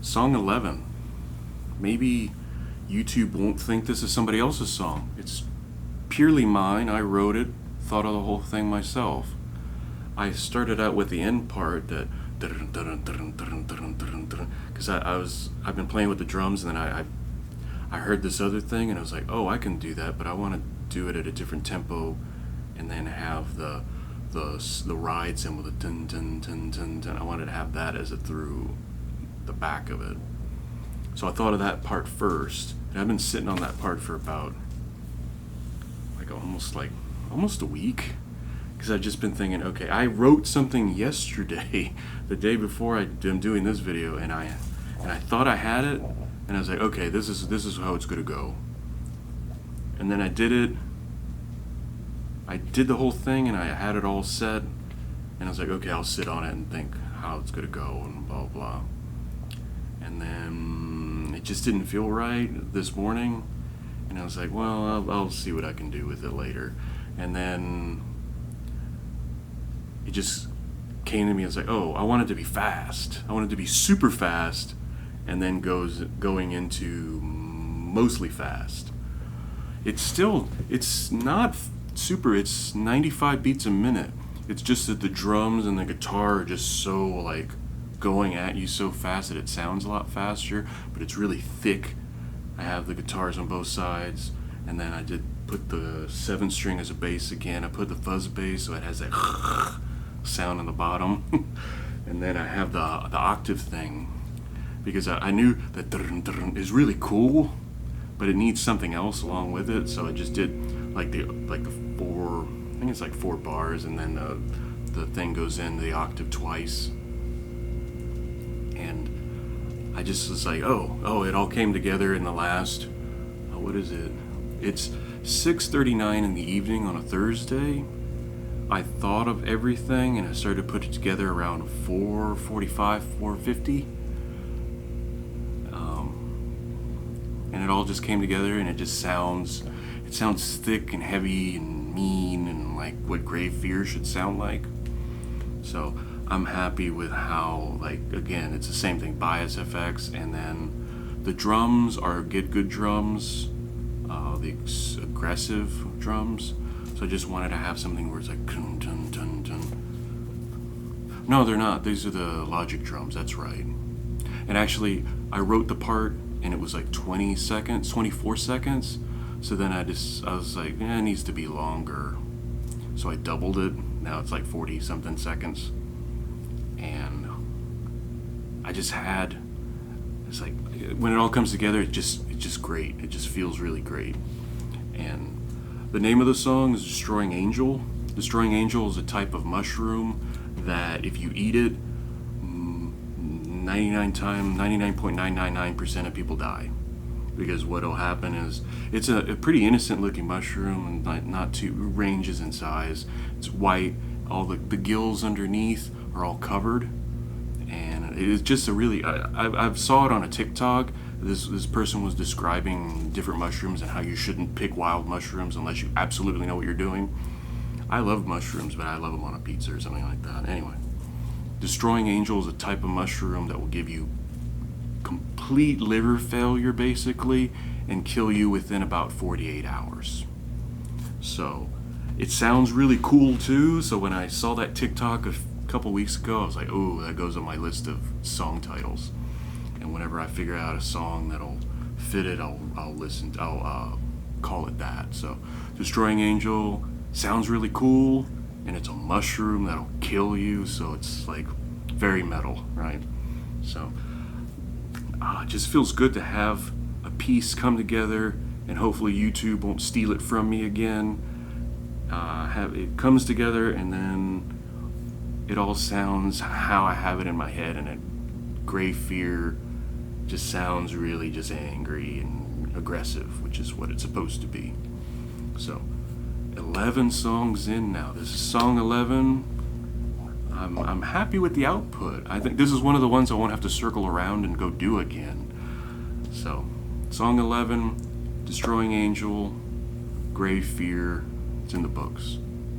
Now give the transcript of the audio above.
Song 11. Maybe YouTube won't think this is somebody else's song. It's purely mine. I wrote it, thought of the whole thing myself. I started out with the end part that because I've been playing with the drums, and then I heard this other thing and I was like, oh, I can do that, but I want to do it at a different tempo, and then have the rides in with a dun dun dun dun dun. I wanted to have that as it through the back of it. So I thought of that part first, and I've been sitting on that part for about almost a week, because I've just been thinking, okay, I wrote something yesterday, the day before I'm doing this video, and I thought I had it, and I was like, okay, this is how it's gonna go. And then I did it. I did the whole thing, and I had it all set, and I was like, okay, I'll sit on it and think how it's gonna go, and blah blah. And then it just didn't feel right this morning, and I was like, well, I'll see what I can do with it later. And then it just came to me. I was like, oh, I want it to be fast. I want it to be super fast, and then going into mostly fast. It's not super. It's 95 beats a minute. It's just that the drums and the guitar are just so like going at you so fast that it sounds a lot faster, but it's really thick. I have the guitars on both sides, and then I did put the 7-string as a bass again. I put the fuzz bass, so it has that sound on the bottom. And then I have the octave thing, because I knew that is really cool, but it needs something else along with it. So I just did like the 4, I think it's like 4 bars, and then the thing goes in the octave twice. And I just was like, oh, it all came together in the last, what is it? It's 6:39 in the evening on a Thursday. I thought of everything, and I started to put it together around 4:45, 4:50. And it all just came together, and it sounds thick and heavy and mean, and like what Grave Fear should sound like. So I'm happy with how, like, again, it's the same thing, bias effects, and then the drums are good drums, the aggressive drums. So I just wanted to have something where it's like dun dun dun dun. No, they're not. These are the Logic drums. That's right. And actually, I wrote the part, and it was like 24 seconds. So then I was like, it needs to be longer. So I doubled it. Now it's like 40 something seconds. And I just it's like, when it all comes together, it's just great. It just feels really great. And the name of the song is Destroying Angel. Destroying Angel is a type of mushroom that if you eat it, 99.999% of people die. Because what'll happen is, it's a pretty innocent looking mushroom, and not too ranges in size. It's white. All the gills underneath are all covered, and it's just a really. I saw it on a TikTok. This person was describing different mushrooms and how you shouldn't pick wild mushrooms unless you absolutely know what you're doing. I love mushrooms, but I love them on a pizza or something like that. Anyway, Destroying Angel is a type of mushroom that will give you complete liver failure, basically, and kill you within about 48 hours. So it sounds really cool too. So when I saw that TikTok a couple weeks ago, I was like, oh, that goes on my list of song titles. And whenever I figure out a song that'll fit it, I'll call it that. So Destroying Angel sounds really cool, and it's a mushroom that'll kill you, so it's like very metal, right? So it just feels good to have a piece come together, and hopefully YouTube won't steal it from me again. It comes together, and then it all sounds how I have it in my head, and Grave Fear just sounds really just angry and aggressive, which is what it's supposed to be. So 11 songs in now. This is song 11. I'm happy with the output. I think this is one of the ones I won't have to circle around and go do again. So, song 11, Destroying Angel, Grave Fear, it's in the books.